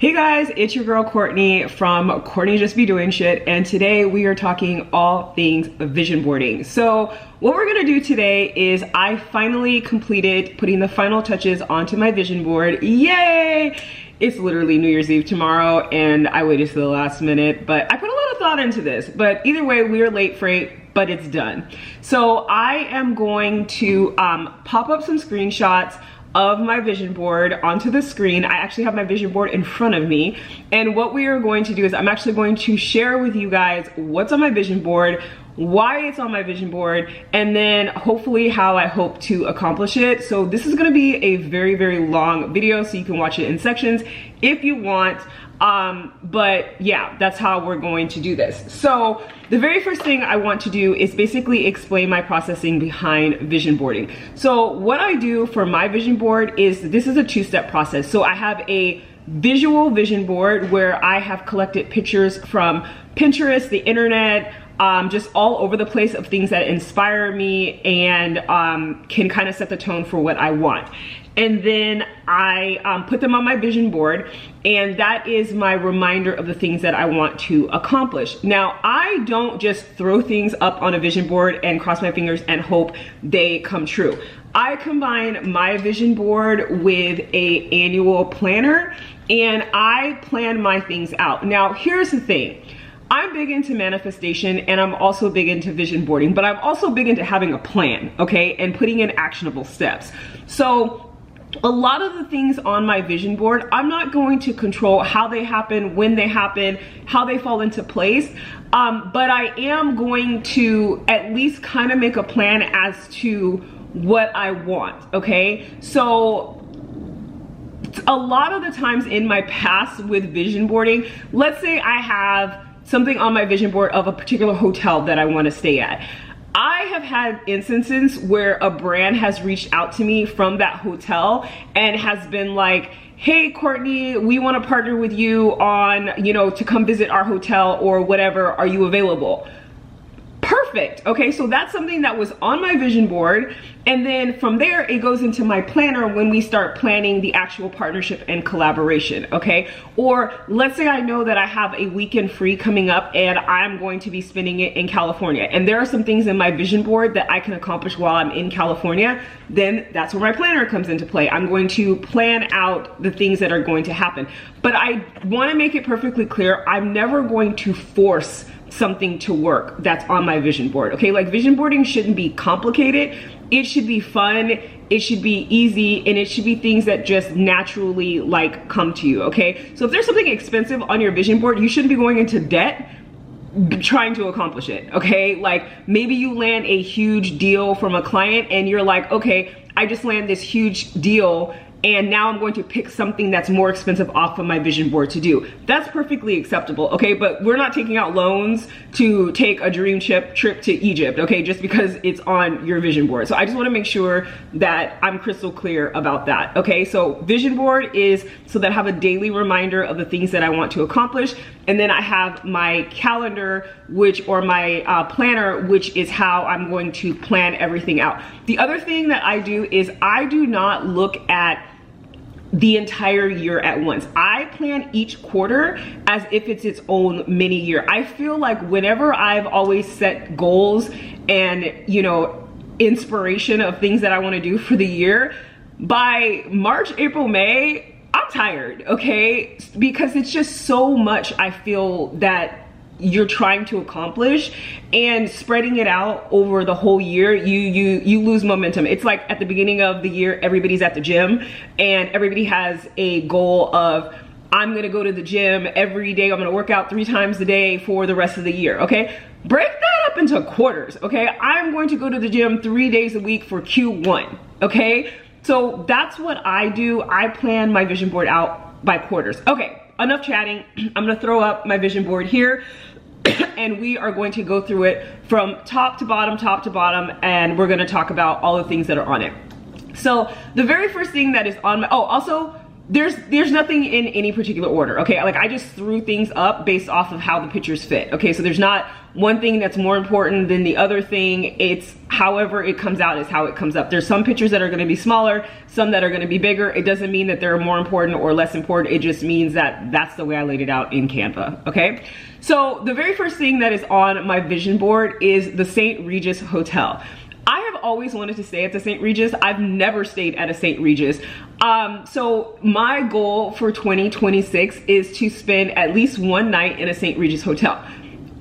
Hey guys, it's your girl Courtney from Courtney Just Be Doing Shit, and today we are talking all things vision boarding. So what we're gonna do today is I finally completed putting the final touches onto my vision board. Yay! It's literally New Year's Eve tomorrow and I waited to the last minute, but I put a lot of thought into this. But either way, we are late for it, but it's done. So I am going to pop up some screenshots of my vision board onto the screen. I actually have my vision board in front of me, and what we are going to do is I'm actually going to share with you guys what's on my vision board, why it's on my vision board, and then hopefully how I hope to accomplish it. So this is going to be a very, very long video, so you can watch it in sections if you want. But yeah, that's how we're going to do this. So the very first thing I want to do is basically explain my processing behind vision boarding. So what I do for my vision board is, this is a two-step process. So I have a visual vision board where I have collected pictures from Pinterest, the internet, just all over the place of things that inspire me and can kind of set the tone for what I want. And then I put them on my vision board, and that is my reminder of the things that I want to accomplish. Now, I don't just throw things up on a vision board and cross my fingers and hope they come true. I combine my vision board with an annual planner, and I plan my things out. Now, here's the thing. I'm big into manifestation, and I'm also big into vision boarding, but I'm also big into having a plan, okay, and putting in actionable steps. So a lot of the things on my vision board, I'm not going to control how they happen, when they happen, how they fall into place, but I am going to at least kind of make a plan as to what I want, okay? So a lot of the times in my past with vision boarding, let's say I have something on my vision board of a particular hotel that I want to stay at. I have had instances where a brand has reached out to me from that hotel and has been like, hey Courtney, we want to partner with you on, to come visit our hotel or whatever. Are you available? Perfect. Okay, so that's something that was on my vision board, and then from there it goes into my planner when we start planning the actual partnership and collaboration. Okay, or let's say I know that I have a weekend free coming up and I'm going to be spending it in California, and there are some things in my vision board that I can accomplish while I'm in California. Then that's where my planner comes into play. I'm going to plan out the things that are going to happen, but I want to make it perfectly clear, I'm never going to force something to work that's on my vision board. Okay, like vision boarding shouldn't be complicated. It should be fun, it should be easy, and it should be things that just naturally like come to you. Okay, so if there's something expensive on your vision board, you shouldn't be going into debt trying to accomplish it. Okay, like maybe you land a huge deal from a client and you're like, okay, I just land this huge deal and now I'm going to pick something that's more expensive off of my vision board to do. That's perfectly acceptable, okay? But we're not taking out loans to take a dream trip to Egypt, okay? Just because it's on your vision board. So I just wanna make sure that I'm crystal clear about that, okay? So vision board is so that I have a daily reminder of the things that I want to accomplish. And then I have my calendar, or my planner, which is how I'm going to plan everything out. The other thing that I do is I do not look at the entire year at once. I plan each quarter as if it's its own mini year. I feel like whenever I've always set goals and, inspiration of things that I want to do for the year, by March, April, May, I'm tired, okay? Because it's just so much I feel that you're trying to accomplish, and spreading it out over the whole year, you lose momentum. It's like at the beginning of the year, everybody's at the gym and everybody has a goal of, I'm gonna go to the gym every day, I'm gonna work out 3 times a day for the rest of the year, okay? Break that up into quarters, okay? I'm going to go to the gym 3 days a week for Q1, okay? So that's what I do. I plan my vision board out by quarters. Okay, enough chatting. I'm gonna throw up my vision board here and we are going to go through it from top to bottom, and we're gonna talk about all the things that are on it. So the very first thing that is on my, also there's nothing in any particular order, okay? Like, I just threw things up based off of how the pictures fit, okay? So there's not one thing that's more important than the other thing. It's however it comes out is how it comes up. There's some pictures that are gonna be smaller, some that are gonna be bigger. It doesn't mean that they're more important or less important. It just means that that's the way I laid it out in Canva, okay? So the very first thing that is on my vision board is the St. Regis Hotel. I have always wanted to stay at the St. Regis. I've never stayed at a St. Regis. So my goal for 2026 is to spend at least one night in a St. Regis hotel.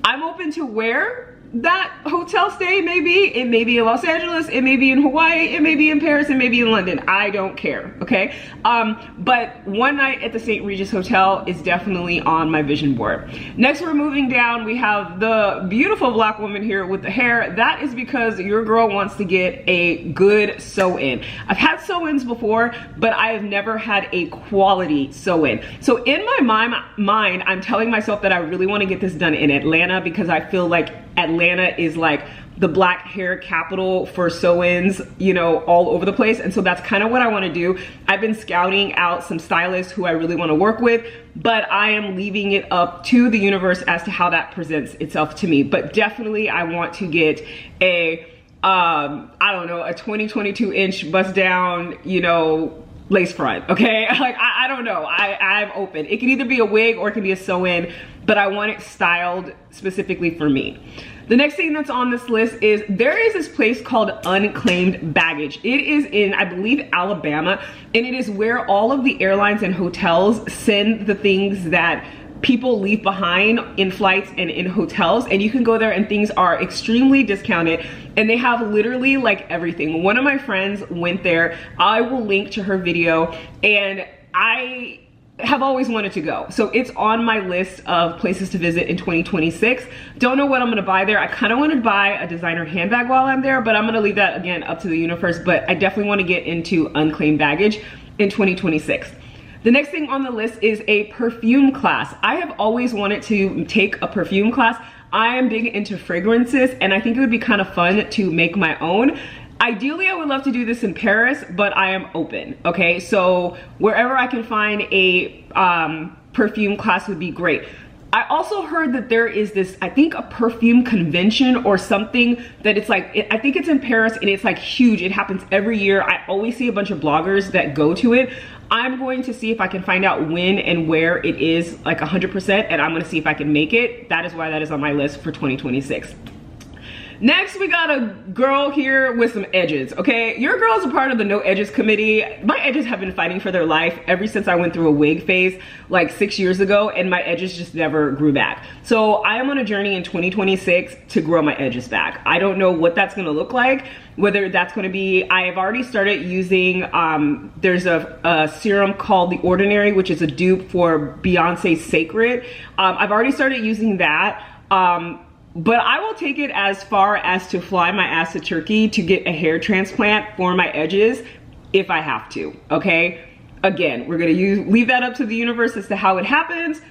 I'm open to where that hotel stay may be. It may be in Los Angeles, it may be in Hawaii, it may be in Paris, it may be in London. I don't care, okay? But one night at the St. Regis Hotel is definitely on my vision board. Next, we're moving down. We have the beautiful black woman here with the hair. That is because your girl wants to get a good sew-in. I've had sew-ins before, but I have never had a quality sew-in. So in my mind, I'm telling myself that I really want to get this done in Atlanta because I feel like Atlanta is like the black hair capital for sew-ins, you know, all over the place. And so that's kind of what I want to do. I've been scouting out some stylists who I really want to work with, but I am leaving it up to the universe as to how that presents itself to me. But definitely I want to get a, I don't know, a 22 inch bust down, you know, lace front, okay? Like, I don't know, I'm open. It can either be a wig or it can be a sew-in, but I want it styled specifically for me. The next thing that's on this list is there is this place called Unclaimed Baggage. It is in, I believe, Alabama, and it is where all of the airlines and hotels send the things that people leave behind in flights and in hotels, and you can go there and things are extremely discounted, and they have literally like everything. One of my friends went there. I will link to her video, and I have always wanted to go. So it's on my list of places to visit in 2026. Don't know what I'm gonna buy there. I kind of want to buy a designer handbag while I'm there, but I'm gonna leave that again up to the universe. But I definitely want to get into Unclaimed Baggage in 2026. The next thing on the list is a perfume class. I have always wanted to take a perfume class. I am big into fragrances, and I think it would be kind of fun to make my own. Ideally, I would love to do this in Paris, but I am open, okay? So wherever I can find a perfume class would be great. I also heard that there is this, I think, a perfume convention or something that it's like, I think it's in Paris, and it's like huge. It happens every year. I always see a bunch of bloggers that go to it. I'm going to see if I can find out when and where it is, like 100%, and I'm gonna see if I can make it. That is why that is on my list for 2026. Next, we got a girl here with some edges, okay? Your girl's a part of the No Edges committee. My edges have been fighting for their life ever since I went through a wig phase like 6 years ago, and my edges just never grew back. So I am on a journey in 2026 to grow my edges back. I don't know what that's gonna look like, whether that's gonna be, I have already started using, there's a serum called The Ordinary, which is a dupe for Beyonce's Sacred. I've already started using that. But I will take it as far as to fly my ass to Turkey to get a hair transplant for my edges if I have to, okay? Again, we're gonna leave that up to the universe as to how it happens,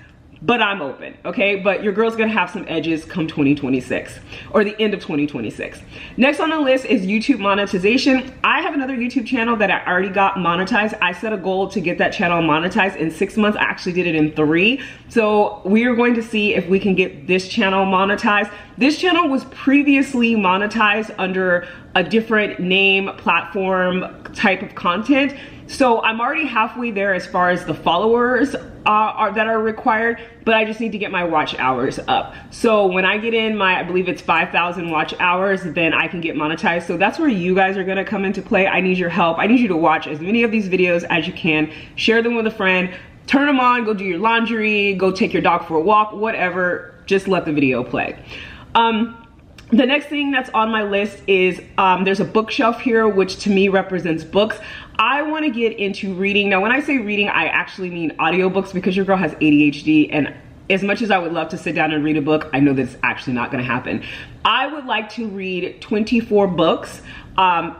but I'm open, okay? But your girl's gonna have some edges come 2026, or the end of 2026. Next on the list is YouTube monetization. I have another YouTube channel that I already got monetized. I set a goal to get that channel monetized in 6 months. I actually did it in 3. So we are going to see if we can get this channel monetized. This channel was previously monetized under a different name, platform, type of content. So I'm already halfway there as far as the followers that are required, but I just need to get my watch hours up. So when I get in my, I believe it's 5,000 watch hours, then I can get monetized. So that's where you guys are gonna come into play. I need your help. I need you to watch as many of these videos as you can, share them with a friend, turn them on, go do your laundry, go take your dog for a walk, whatever, just let the video play. The next thing that's on my list is there's a bookshelf here, which to me represents books. I want to get into reading. Now, when I say reading, I actually mean audiobooks because your girl has ADHD, and as much as I would love to sit down and read a book, I know that's actually not going to happen. I would like to read 24 books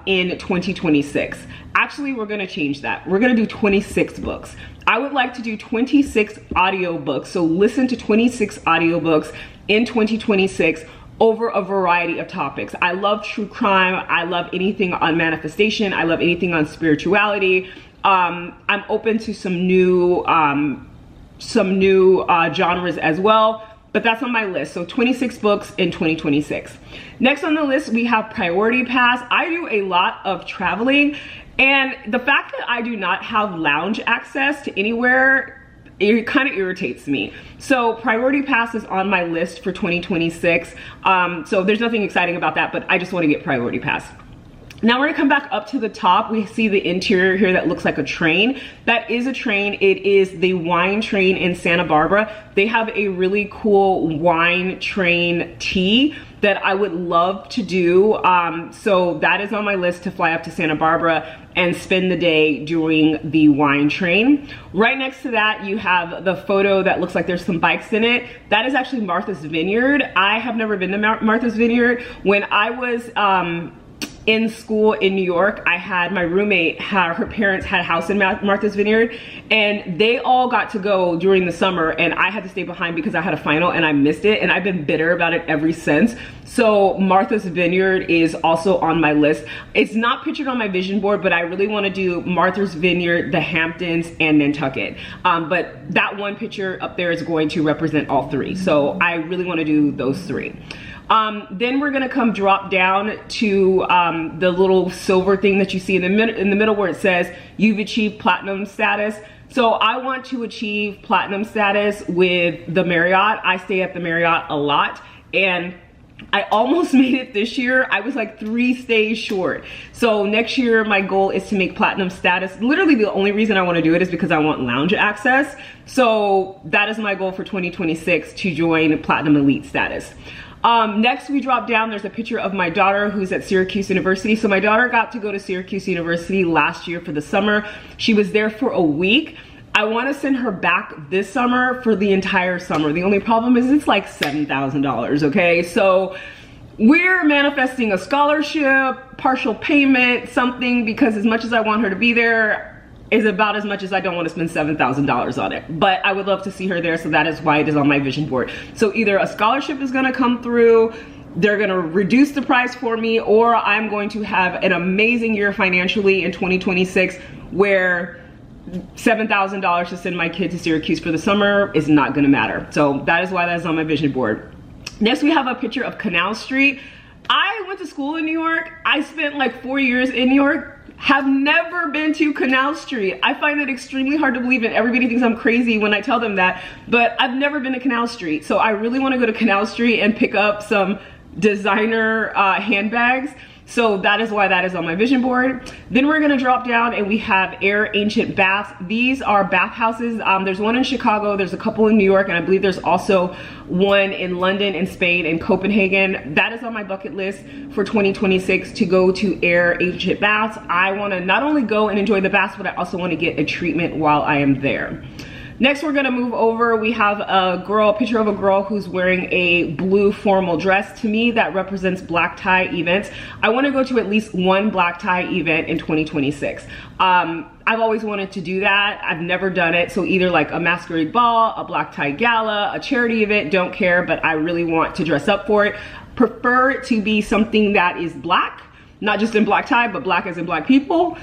in 2026. Actually, we're going to change that. We're going to do 26 books. I would like to do 26 audiobooks. So listen to 26 audiobooks in 2026 over a variety of topics. I love true crime. I love anything on manifestation. I love anything on spirituality. I'm open to some new genres as well, but that's on my list. So 26 books in 2026. Next on the list, we have Priority Pass. I do a lot of traveling, and the fact that I do not have lounge access to anywhere, it kind of irritates me. So Priority Pass is on my list for 2026. So there's nothing exciting about that, but I just want to get Priority Pass. Now we're gonna come back up to the top. We see the interior here that looks like a train. That is a train. It is the wine train in Santa Barbara. They have a really cool wine train tea that I would love to do. So that is on my list, to fly up to Santa Barbara and spend the day doing the wine train. Right next to that, you have the photo that looks like there's some bikes in it. That is actually Martha's Vineyard. I have never been to Martha's Vineyard. When I was in school in New York, I had my roommate, her parents had a house in Martha's Vineyard, and they all got to go during the summer, and I had to stay behind because I had a final and I missed it, and I've been bitter about it ever since. So Martha's Vineyard is also on my list. It's not pictured on my vision board, but I really want to do Martha's Vineyard, the Hamptons, and Nantucket. But that one picture up there is going to represent all three. So I really want to do those three. Then we're gonna come drop down to the little silver thing that you see in the middle where it says you've achieved platinum status. So I want to achieve platinum status with the Marriott. I stay at the Marriott a lot, and I almost made it this year. I was like 3 stays short. So next year, my goal is to make platinum status. Literally the only reason I want to do it is because I want lounge access. So that is my goal for 2026, to join platinum elite status. Next we drop down, there's a picture of my daughter who's at Syracuse University. So my daughter got to go to Syracuse University last year for the summer. She was there for a week. I want to send her back this summer for the entire summer. The only problem is it's like $7,000, okay? So we're manifesting a scholarship, partial payment, something, because as much as I want her to be there, is about as much as I don't want to spend $7,000 on it. But I would love to see her there, so that is why it is on my vision board. So either a scholarship is gonna come through, they're gonna reduce the price for me, or I'm going to have an amazing year financially in 2026 where $7,000 to send my kid to Syracuse for the summer is not gonna matter. So that is why that is on my vision board. Next we have a picture of Canal Street. I went to school in New York. I spent like 4 years in New York. Have never been to Canal Street. I find it extremely hard to believe, and everybody thinks I'm crazy when I tell them that, but I've never been to Canal Street. So I really want to go to Canal Street and pick up some designer handbags. So that is why that is on my vision board. Then we're gonna drop down and we have Air Ancient Baths. These are bathhouses. There's one in Chicago, there's a couple in New York, and I believe there's also one in London, in Spain, and Copenhagen. That is on my bucket list for 2026, to go to Air Ancient Baths. I wanna not only go and enjoy the baths, but I also wanna get a treatment while I am there. Next, we're gonna move over. We have a picture of a girl who's wearing a blue formal dress. To me, that represents black tie events. I wanna go to at least one black tie event in 2026. I've always wanted to do that. I've never done it. So either like a masquerade ball, a black tie gala, a charity event, don't care, but I really want to dress up for it. Prefer it to be something that is black, not just in black tie, but black as in black people.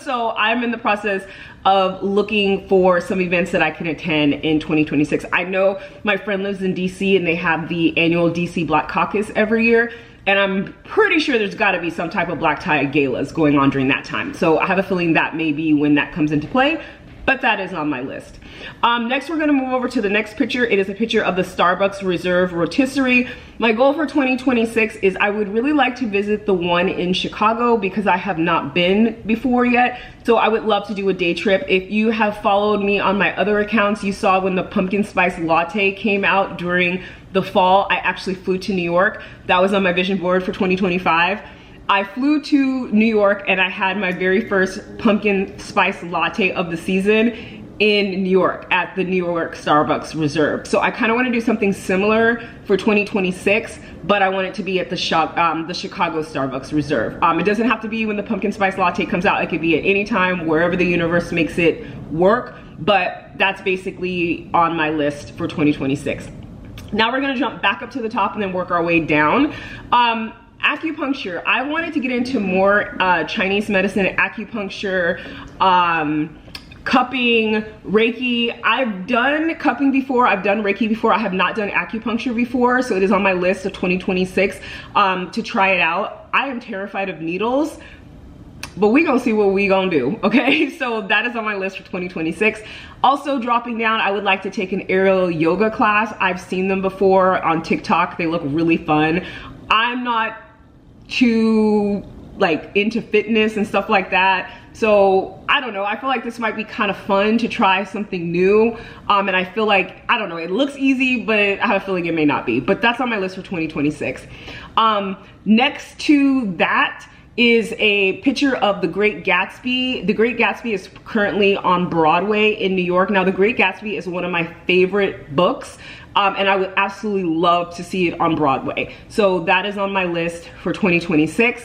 So I'm in the process of looking for some events that I can attend in 2026. I know my friend lives in DC and they have the annual DC Black Caucus every year. And I'm pretty sure there's gotta be some type of black tie galas going on during that time. So I have a feeling that may be when that comes into play, but that is on my list. Next, we're gonna move over to the next picture. It is a picture of the Starbucks Reserve Rotisserie. My goal for 2026 is I would really like to visit the one in Chicago because I have not been before yet. So I would love to do a day trip. If you have followed me on my other accounts, you saw when the pumpkin spice latte came out during the fall, I actually flew to New York. That was on my vision board for 2025. I flew to New York and I had my very first pumpkin spice latte of the season in New York at the New York Starbucks Reserve. So I kind of want to do something similar for 2026, but I want it to be at the Chicago Starbucks Reserve. It doesn't have to be when the pumpkin spice latte comes out. It could be at any time, wherever the universe makes it work, but that's basically on my list for 2026. Now we're gonna jump back up to the top and then work our way down. acupuncture. I wanted to get into more Chinese medicine, acupuncture, cupping, Reiki. I've done cupping before, I've done Reiki before. I have not done acupuncture before, so it is on my list of 2026 to try it out. I am terrified of needles, but we gonna see what we gonna do, okay? So that is on my list for 2026. Also dropping down, I would like to take an aerial yoga class. I've seen them before on TikTok. They look really fun. I'm not too like into fitness and stuff like that. So I don't know, I feel like this might be kind of fun to try something new. And I feel like, I don't know, it looks easy, but I have a feeling it may not be. But that's on my list for 2026. Next to that is a picture of The Great Gatsby. The Great Gatsby is currently on Broadway in New York. Now, The Great Gatsby is one of my favorite books, and I would absolutely love to see it on Broadway. So that is on my list for 2026.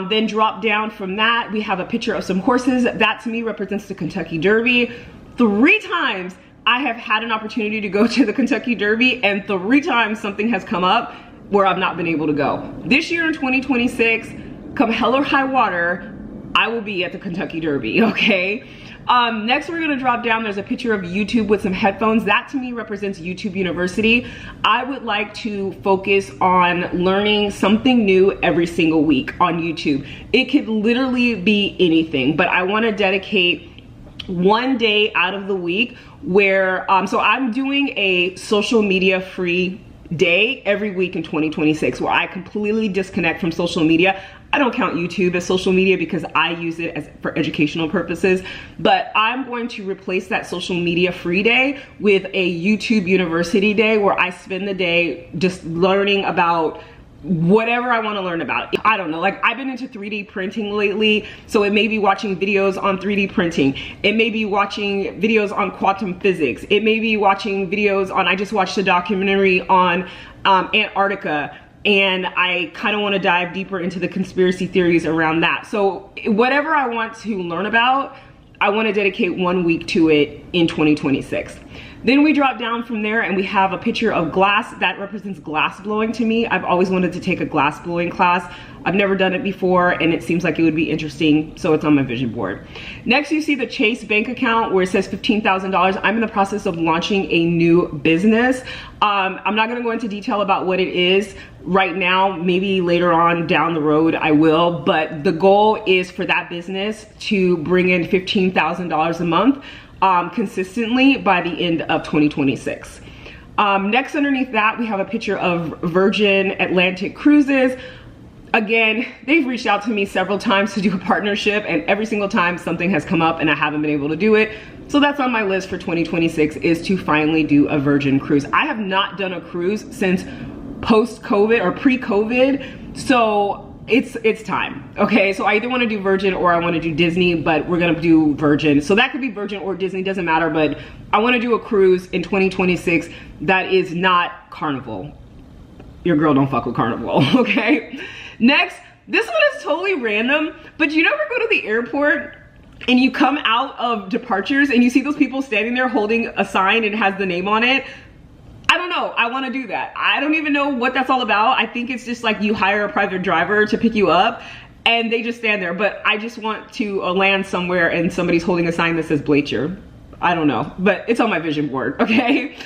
Then drop down from that, we have a picture of some horses. That to me represents the Kentucky Derby. 3 times I have had an opportunity to go to the Kentucky Derby, and 3 times something has come up where I've not been able to go. This year in 2026, come hell or high water, I will be at the Kentucky Derby, okay? Next we're gonna drop down, there's a picture of YouTube with some headphones. That to me represents YouTube University. I would like to focus on learning something new every single week on YouTube. It could literally be anything, but I wanna dedicate one day out of the week where, so I'm doing a social media free day every week in 2026 where I completely disconnect from social media. I don't count YouTube as social media because I use it as for educational purposes, but I'm going to replace that social media free day with a YouTube University day where I spend the day just learning about whatever I want to learn about. I don't know, like I've been into 3D printing lately, so it may be watching videos on 3D printing. It may be watching videos on quantum physics. It may be watching videos on, I just watched a documentary on Antarctica, and I kind of want to dive deeper into the conspiracy theories around that. So whatever I want to learn about, I want to dedicate 1 week to it in 2026. Then we drop down from there and we have a picture of glass. That represents glass blowing to me. I've always wanted to take a glass blowing class. I've never done it before and it seems like it would be interesting, so it's on my vision board. Next you see the Chase bank account where it says $15,000. I'm in the process of launching a new business. I'm not gonna go into detail about what it is right now. Maybe later on down the road I will, but the goal is for that business to bring in $15,000 a month consistently by the end of 2026. Next underneath that, we have a picture of Virgin Atlantic Cruises. Again, they've reached out to me several times to do a partnership, and every single time something has come up and I haven't been able to do it. So that's on my list for 2026, is to finally do a Virgin cruise. I have not done a cruise since post-COVID or pre-COVID, so it's time, okay? So I either want to do Virgin or I want to do Disney, but we're gonna do Virgin. So that could be Virgin or Disney, doesn't matter, but I want to do a cruise in 2026 that is not Carnival. Your girl don't fuck with Carnival, okay? Next, this one is totally random, but you never go to the airport and you come out of departures and you see those people standing there holding a sign and it has the name on it? I don't know, I wanna do that. I don't even know what that's all about. I think it's just like you hire a private driver to pick you up and they just stand there, but I just want to land somewhere and somebody's holding a sign that says Blacher. I don't know, but it's on my vision board, okay?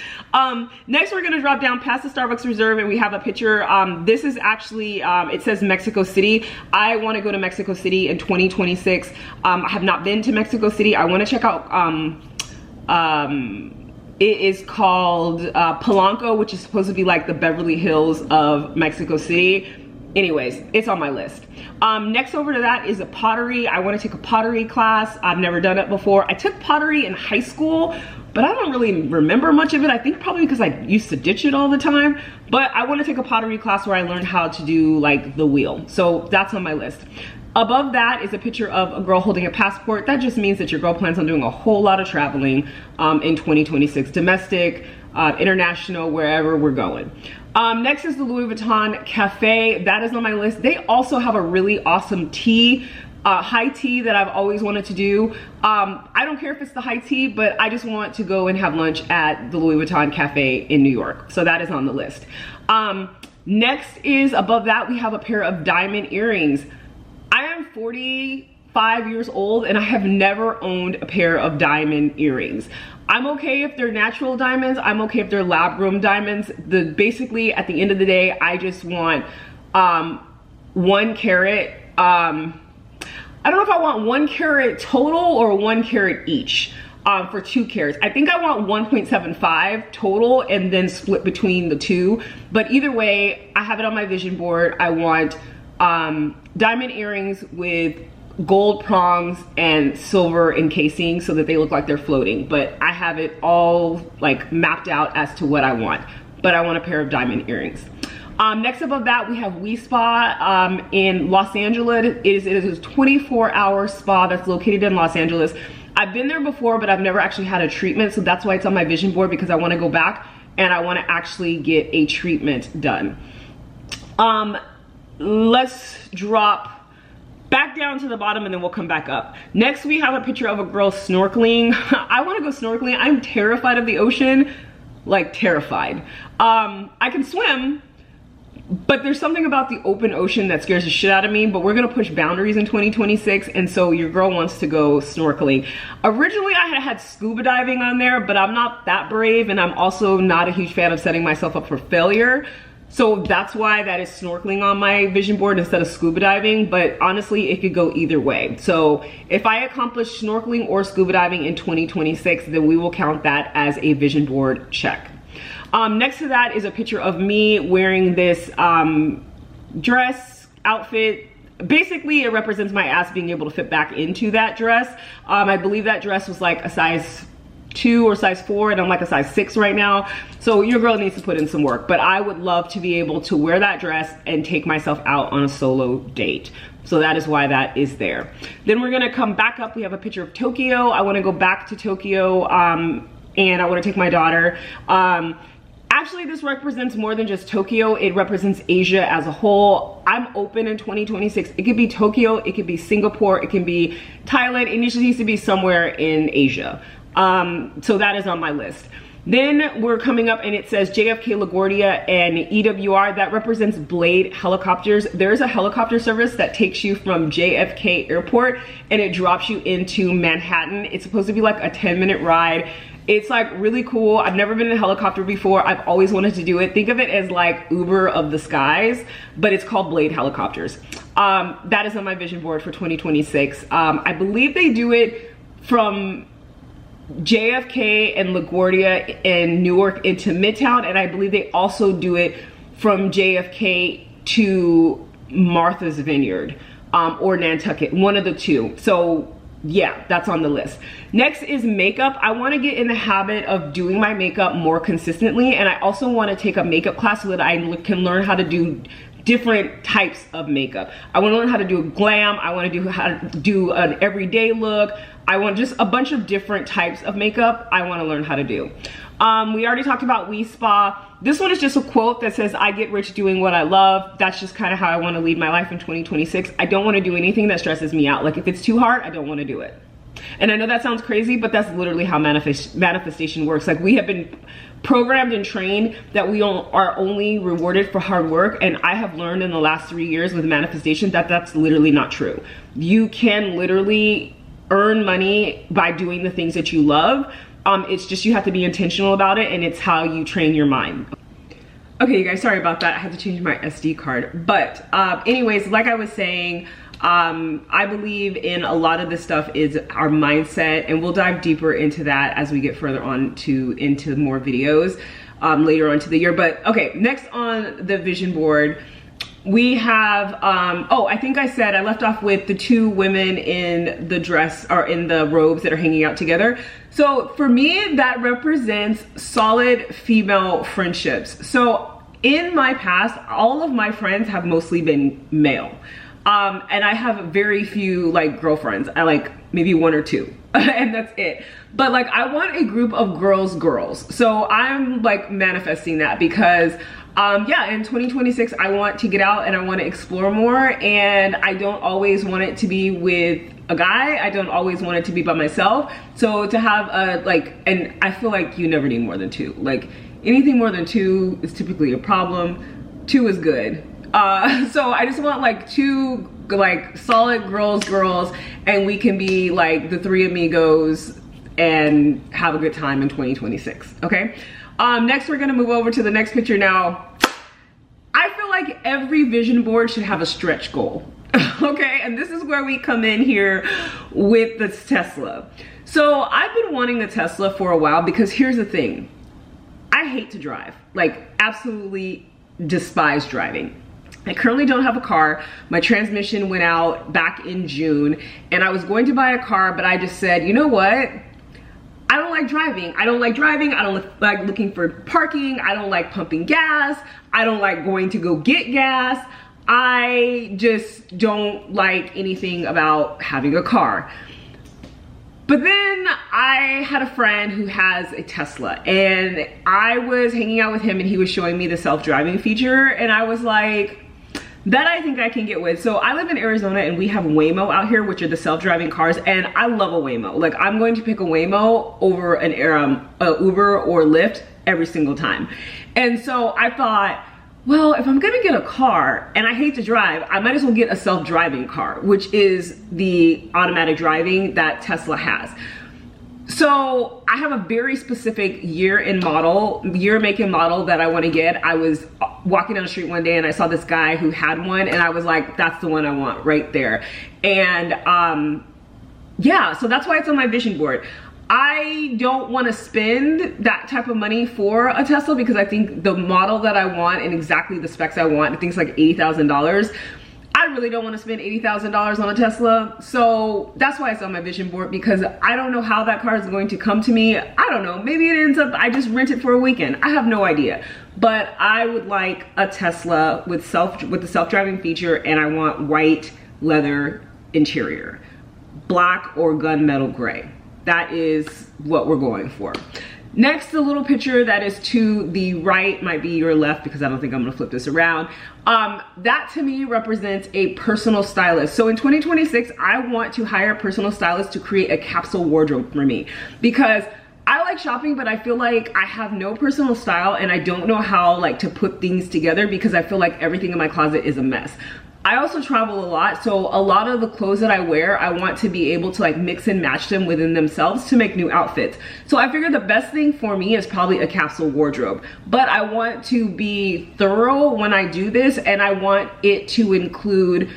Next we're gonna drop down past the Starbucks Reserve and we have a picture. This is actually, it says Mexico City. I wanna go to Mexico City in 2026. I have not been to Mexico City. I wanna check out, it is called Polanco, which is supposed to be like the Beverly Hills of Mexico City. Anyways, it's on my list. Next over to that is a pottery. I want to take a pottery class. I've never done it before. I took pottery in high school, but I don't really remember much of it. I think probably because I used to ditch it all the time. But I want to take a pottery class where I learned how to do like the wheel. So that's on my list. Above that is a picture of a girl holding a passport. That just means that your girl plans on doing a whole lot of traveling in 2026, domestic, international, wherever we're going. Next is the Louis Vuitton Cafe. That is on my list. They also have a really awesome tea, high tea that I've always wanted to do. I don't care if it's the high tea, but I just want to go and have lunch at the Louis Vuitton Cafe in New York. So that is on the list. Next is above that, we have a pair of diamond earrings. I am 45 years old and I have never owned a pair of diamond earrings. I'm okay if they're natural diamonds. I'm okay if they're lab grown diamonds. Basically, at the end of the day, I just want 1 carat. I don't know if I want 1 carat total or 1 carat each. For 2 carats. I think I want 1.75 total and then split between the two. But either way, I have it on my vision board. I want diamond earrings with gold prongs and silver encasing so that they look like they're floating. But I have it all like mapped out as to what I want. But I want a pair of diamond earrings. Next above that, we have We Spa in Los Angeles. It is a 24-hour spa that's located in Los Angeles. I've been there before, but I've never actually had a treatment, so that's why it's on my vision board, because I want to go back and I want to actually get a treatment done. Let's drop back down to the bottom and then we'll come back up. Next, we have a picture of a girl snorkeling. I want to go snorkeling. I'm terrified of the ocean, like terrified. I can swim, but there's something about the open ocean that scares the shit out of me. But we're gonna push boundaries in 2026, and so your girl wants to go snorkeling. Originally I had scuba diving on there, but I'm not that brave, and I'm also not a huge fan of setting myself up for failure. So that's why that is snorkeling on my vision board instead of scuba diving. But honestly, it could go either way. So if I accomplish snorkeling or scuba diving in 2026, then we will count that as a vision board check. Next to that is a picture of me wearing this dress outfit. Basically, it represents my ass being able to fit back into that dress. I believe that dress was like a size 2 or size 4, and I'm like a size 6 right now. So your girl needs to put in some work, but I would love to be able to wear that dress and take myself out on a solo date. So that is why that is there. Then we're gonna come back up. We have a picture of Tokyo. I wanna go back to Tokyo and I wanna take my daughter. Actually, this represents more than just Tokyo. It represents Asia as a whole. I'm open in 2026. It could be Tokyo, it could be Singapore, it can be Thailand. It just needs to be somewhere in Asia. So that is on my list. Then we're coming up and it says JFK LaGuardia and EWR. That represents Blade helicopters. There's a helicopter service that takes you from JFK Airport and it drops you into Manhattan. It's supposed to be like a 10-minute ride. It's like really cool. I've never been in a helicopter before. I've always wanted to do it. Think of it as like Uber of the skies, but it's called Blade helicopters. That is on my vision board for 2026. I believe they do it from JFK and LaGuardia and Newark into Midtown, and I believe they also do it from JFK to Martha's Vineyard or Nantucket, one of the two. So yeah, that's on the list. Next is makeup. I want to get in the habit of doing my makeup more consistently, and I also want to take a makeup class so that I can learn how to do different types of makeup. I want to learn how to do glam. I want to do how to do an everyday look. I want just a bunch of different types of makeup I want to learn how to do. We already talked about We Spa. This one is just a quote that says, I get rich doing what I love. That's just kind of how I want to lead my life in 2026. I don't want to do anything that stresses me out. Like if it's too hard, I don't want to do it. And I know that sounds crazy, but that's literally how manifestation works. Like we have been programmed and trained that we are only rewarded for hard work. And I have learned in the last 3 years with manifestation that that's literally not true. You can literally earn money by doing the things that you love. It's just you have to be intentional about it, and it's how you train your mind. Okay, you guys, sorry about that. I had to change my SD card. But anyways, like I was saying, I believe in a lot of this stuff is our mindset, and we'll dive deeper into that as we get further on into more videos later on to the year. But okay, next on the vision board, we have, oh, I think I said I left off with the 2 women in the dress or in the robes that are hanging out together. So for me, that represents solid female friendships. So in my past, all of my friends have mostly been male. And I have very few like girlfriends. I like maybe 1 or 2 and that's it. But like I want a group of girls. So I'm like manifesting that because yeah, in 2026, I want to get out and I want to explore more, and I don't always want it to be with a guy. I don't always want it to be by myself. So to have a like, and I feel like you never need more than 2. Like anything more than 2 is typically a problem. 2 is good. So I just want like 2 like solid girls, and we can be like the 3 amigos and have a good time in 2026, okay? Next, we're gonna move over to the next picture now. I feel like every vision board should have a stretch goal, okay? And this is where we come in here with the Tesla. So I've been wanting the Tesla for a while because here's the thing. I hate to drive, like absolutely despise driving. I currently don't have a car. My transmission went out back in June and I was going to buy a car, but I just said, you know what? I don't like driving. I don't like driving. I don't like looking for parking. I don't like pumping gas. I don't like going to go get gas. I just don't like anything about having a car. But then I had a friend who has a Tesla and I was hanging out with him and he was showing me the self-driving feature and I was like, that I think I can get with. So I live in Arizona and we have Waymo out here, which are the self-driving cars, and I love a Waymo. Like I'm going to pick a Waymo over an Uber or Lyft every single time. And so I thought, well, if I'm gonna get a car and I hate to drive, I might as well get a self-driving car, which is the automatic driving that Tesla has. So I have a very specific year, make and model that I want to get. I was walking down the street one day and I saw this guy who had one and I was like, that's the one I want right there. And yeah, so that's why it's on my vision board. I don't want to spend that type of money for a Tesla because I think the model that I want and exactly the specs I want, I think it's like $80,000. I really don't want to spend $80,000 on a Tesla. So that's why it's on my vision board, because I don't know how that car is going to come to me. I don't know, maybe it ends up, I just rent it for a weekend. I have no idea. But I would like a Tesla with the self-driving feature, and I want white leather interior, black or gunmetal gray. That is what we're going for. Next, the little picture that is to the right, might be your left because I don't think I'm gonna flip this around. That to me represents a personal stylist. So in 2026, I want to hire a personal stylist to create a capsule wardrobe for me, because I like shopping, but I feel like I have no personal style and I don't know how like to put things together because I feel like everything in my closet is a mess. I also travel a lot, so a lot of the clothes that I wear, I want to be able to like mix and match them within themselves to make new outfits. So I figured the best thing for me is probably a capsule wardrobe. But I want to be thorough when I do this, and I want it to include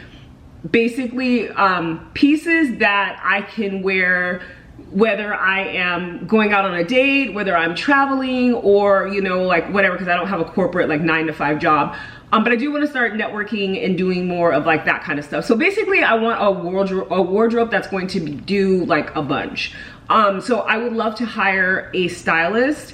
basically pieces that I can wear whether I am going out on a date, whether I'm traveling, or you know, like whatever, because I don't have a corporate like 9-to-5 job. But I do want to start networking and doing more of like that kind of stuff. So basically I want a wardrobe that's going to do like a bunch. So I would love to hire a stylist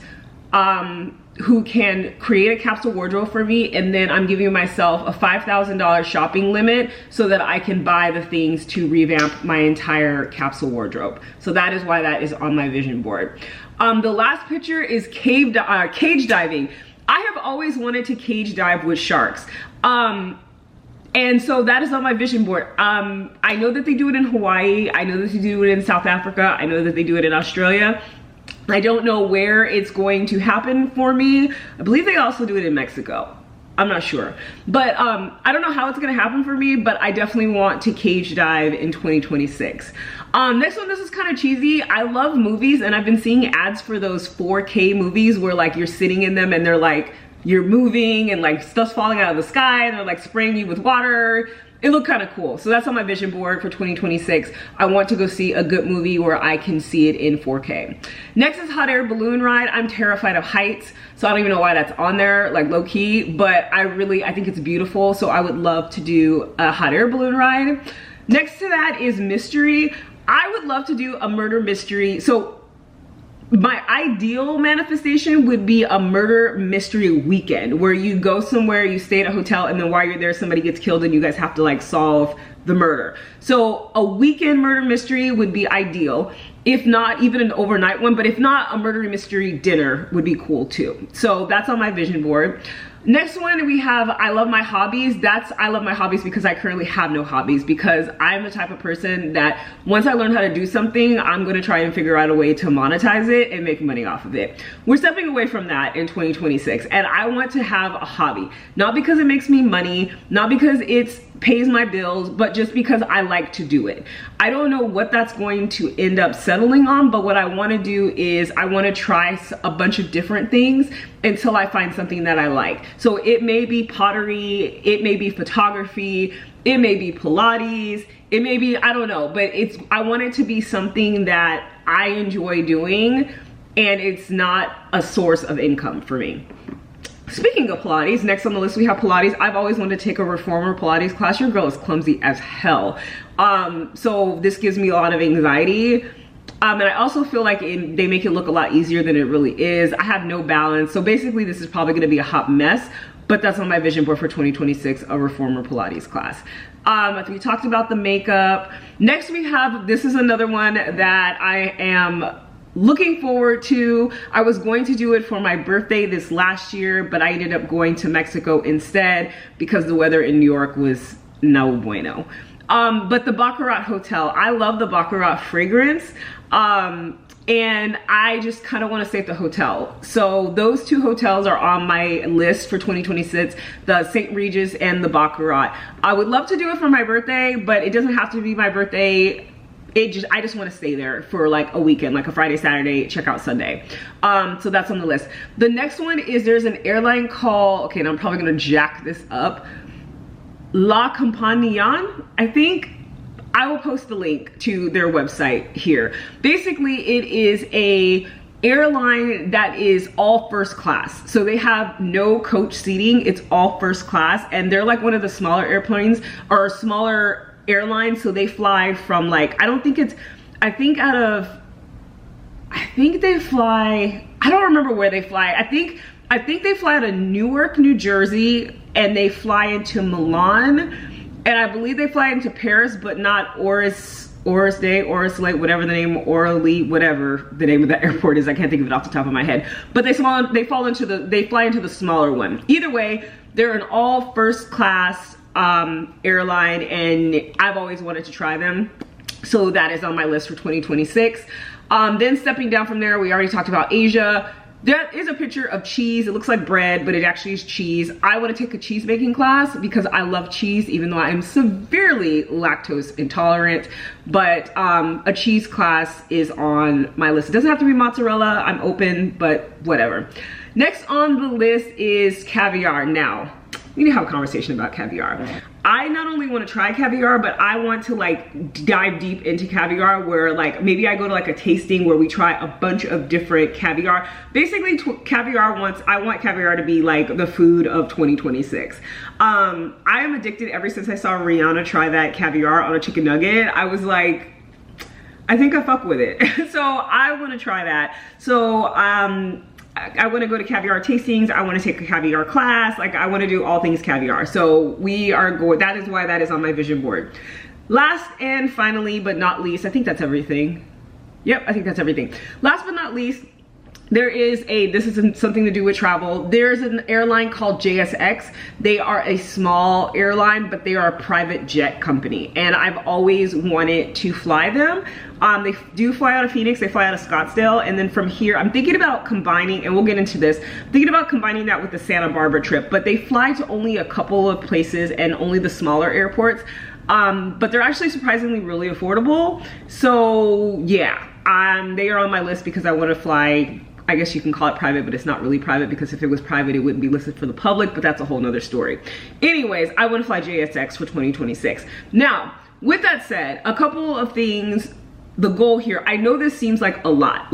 who can create a capsule wardrobe for me, and then I'm giving myself a $5,000 shopping limit so that I can buy the things to revamp my entire capsule wardrobe. So that is why that is on my vision board. The last picture is cage diving. I have always wanted to cage dive with sharks. And so that is on my vision board. I know that they do it in Hawaii. I know that they do it in South Africa. I know that they do it in Australia. I don't know where it's going to happen for me. I believe they also do it in Mexico. I'm not sure. But I don't know how it's gonna happen for me, but I definitely want to cage dive in 2026. Next one, this is kind of cheesy. I love movies, and I've been seeing ads for those 4K movies where like you're sitting in them and they're like, you're moving and like stuff's falling out of the sky and they're like spraying you with water. It looked kind of cool. So that's on my vision board for 2026. I want to go see a good movie where I can see it in 4K. Next is hot air balloon ride. I'm terrified of heights, so I don't even know why that's on there, like low key, but I think it's beautiful. So I would love to do a hot air balloon ride. Next to that is mystery. I would love to do a murder mystery. So my ideal manifestation would be a murder mystery weekend where you go somewhere, you stay at a hotel, and then while you're there, somebody gets killed and you guys have to like solve the murder. So a weekend murder mystery would be ideal. If not, even an overnight one, but if not, a murder mystery dinner would be cool too. So that's on my vision board. Next one we have I love my hobbies. That's I love my hobbies because I currently have no hobbies, because I'm the type of person that once I learn how to do something, I'm gonna try and figure out a way to monetize it and make money off of it. We're stepping away from that in 2026, and I want to have a hobby. Not because it makes me money, not because it pays my bills, but just because I like to do it. I don't know what that's going to end up settling on, but what I want to do is I want to try a bunch of different things until I find something that I like. So it may be pottery, it may be photography, it may be Pilates, it may be, I don't know, but I want it to be something that I enjoy doing and it's not a source of income for me. Speaking of Pilates, next on the list we have Pilates. I've always wanted to take a reformer Pilates class. Your girl is clumsy as hell. So this gives me a lot of anxiety. And I also feel like they make it look a lot easier than it really is. I have no balance. So basically this is probably gonna be a hot mess, but that's on my vision board for 2026, a reformer Pilates class. We talked about the makeup. Next we have, this is another one that I am looking forward to. I was going to do it for my birthday this last year, but I ended up going to Mexico instead because the weather in New York was no bueno. But the Baccarat Hotel, I love the Baccarat fragrance. And I just kind of want to stay at the hotel. So those two hotels are on my list for 2026, the St. Regis and the Baccarat. I would love to do it for my birthday, but it doesn't have to be my birthday. I just want to stay there for like a weekend, like a Friday, Saturday, check out Sunday. So that's on the list. The next one is there's an airline called, okay, and I'm probably gonna jack this up, La Compagnie, I think. I will post the link to their website here. Basically, it is a airline that is all first class. So they have no coach seating, it's all first class, and they're like one of the smaller airplanes or smaller airlines. So they fly from like, I think they fly, I don't remember where they fly. I think they fly out of Newark, New Jersey, and they fly into Milan, and I believe they fly into Paris, but not Oris Lake, whatever the name, Orly, whatever the name of that airport is. I can't think of it off the top of my head. But they fly into the smaller one. Either way, they're an all first class airline, and I've always wanted to try them. So that is on my list for 2026. Then stepping down from there, we already talked about Asia. There is a picture of cheese. It looks like bread, but it actually is cheese. I want to take a cheese making class because I love cheese, even though I am severely lactose intolerant. But a cheese class is on my list. It doesn't have to be mozzarella. I'm open, but whatever. Next on the list is caviar. Now, we need to have a conversation about caviar. I not only want to try caviar, but I want to like dive deep into caviar, where like maybe I go to like a tasting where we try a bunch of different caviar. Basically I want caviar to be like the food of 2026. I am addicted ever since I saw Rihanna try that caviar on a chicken nugget. I was like, I think I fuck with it. So I want to try that. So I want to go to caviar tastings. I want to take a caviar class. Like I want to do all things caviar. So we are going, that is why that is on my vision board. Last and finally, but not least, I think that's everything. Yep, I think that's everything. Last but not least, this is something to do with travel. There's an airline called JSX. They are a small airline, but they are a private jet company. And I've always wanted to fly them. They do fly out of Phoenix, they fly out of Scottsdale. And then from here, I'm thinking about combining, and we'll get into this, thinking about combining that with the Santa Barbara trip, but they fly to only a couple of places and only the smaller airports. But they're actually surprisingly really affordable. So yeah, they are on my list because I want to fly. I guess you can call it private, but it's not really private, because if it was private, it wouldn't be listed for the public, but that's a whole nother story. Anyways, I want to fly JSX for 2026. Now, with that said, a couple of things, the goal here, I know this seems like a lot,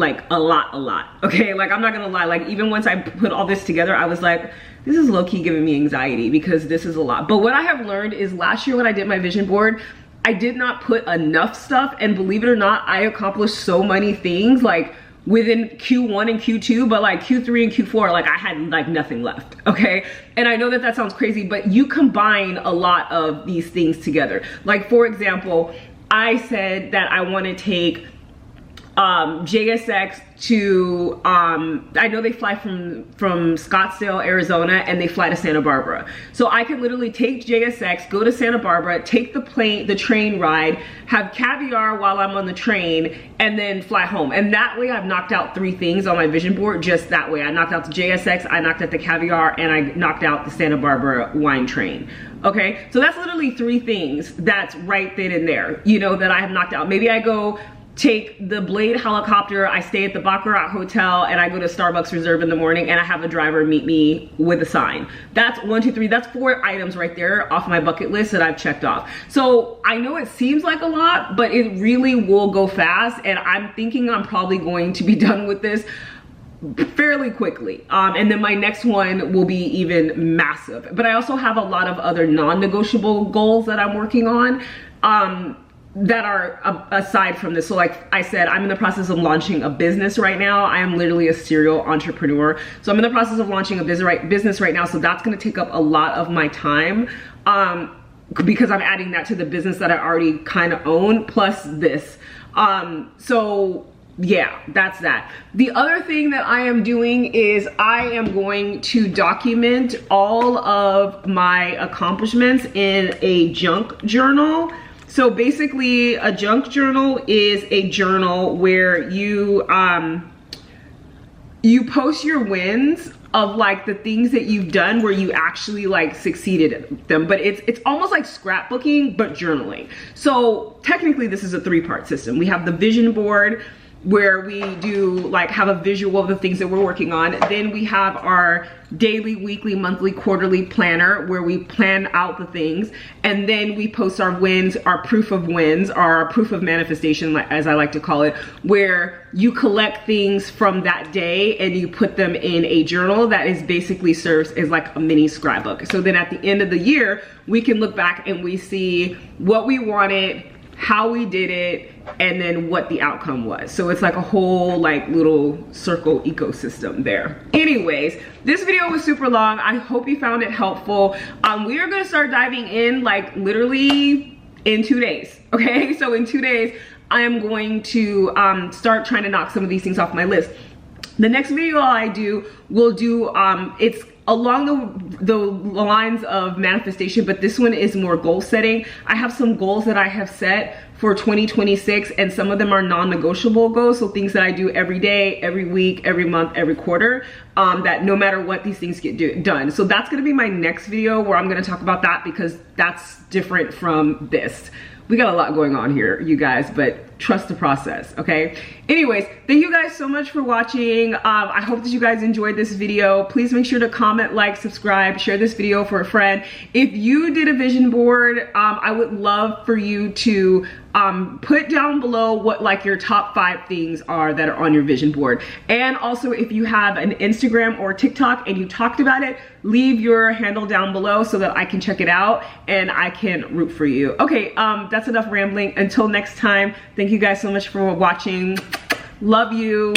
okay? Like, I'm not gonna lie, like, even once I put all this together, I was like, this is low-key giving me anxiety because this is a lot. But what I have learned is last year when I did my vision board, I did not put enough stuff, and believe it or not, I accomplished so many things, like, within Q1 and Q2, but like Q3 and Q4, like I had like nothing left, okay? And I know that that sounds crazy, but you combine a lot of these things together. Like for example, I said that I want to take JSX to, I know they fly from Scottsdale, Arizona, and they fly to Santa Barbara. So I could literally take JSX, go to Santa Barbara, take the train ride, have caviar while I'm on the train, and then fly home. And that way I've knocked out 3 things on my vision board just that way. I knocked out the JSX, I knocked out the caviar, and I knocked out the Santa Barbara wine train. Okay, so that's literally 3 things that's right then and there, you know, that I have knocked out. Maybe I go take the Blade helicopter, I stay at the Baccarat Hotel, and I go to Starbucks Reserve in the morning, and I have a driver meet me with a sign. That's 1, 2, 3, that's 4 items right there off my bucket list that I've checked off. So I know it seems like a lot, but it really will go fast, and I'm thinking I'm probably going to be done with this fairly quickly. And then my next one will be even massive. But I also have a lot of other non-negotiable goals that I'm working on that are aside from this. So like I said, I'm in the process of launching a business right now. I am literally a serial entrepreneur. So I'm in the process of launching a business right now. So that's gonna take up a lot of my time because I'm adding that to the business that I already kind of own, plus this. So yeah, that's that. The other thing that I am doing is I am going to document all of my accomplishments in a junk journal. So basically a junk journal is a journal where you post your wins of like the things that you've done where you actually like succeeded at them, but it's almost like scrapbooking but journaling. So technically this is a 3-part system. We have the vision board where we do like have a visual of the things that we're working on. Then we have our daily, weekly, monthly, quarterly planner where we plan out the things. And then we post our wins, our proof of wins, our proof of manifestation, as I like to call it, where you collect things from that day and you put them in a journal that is basically serves as like a mini scrapbook. So then at the end of the year, we can look back and we see what we wanted, how we did it, and then what the outcome was. So it's like a whole like little circle ecosystem there. Anyways, this video was super long. I hope you found it helpful. We are gonna start diving in like literally in 2 days, okay? So in 2 days, I am going to start trying to knock some of these things off my list. The next video I do will do, it's along the lines of manifestation, but this one is more goal setting. I have some goals that I have set for 2026, and some of them are non-negotiable goals, so things that I do every day, every week, every month, every quarter, that no matter what, these things get done. So that's gonna be my next video where I'm gonna talk about that, because that's different from this. We got a lot going on here, you guys, but trust the process, okay? Anyways, thank you guys so much for watching. I hope that you guys enjoyed this video. Please make sure to comment, like, subscribe, share this video for a friend. If you did a vision board, I would love for you to put down below what like your top 5 things are that are on your vision board. And also if you have an Instagram or TikTok and you talked about it, leave your handle down below so that I can check it out and I can root for you. Okay, that's enough rambling. Until next time, thank you guys so much for watching. Love you.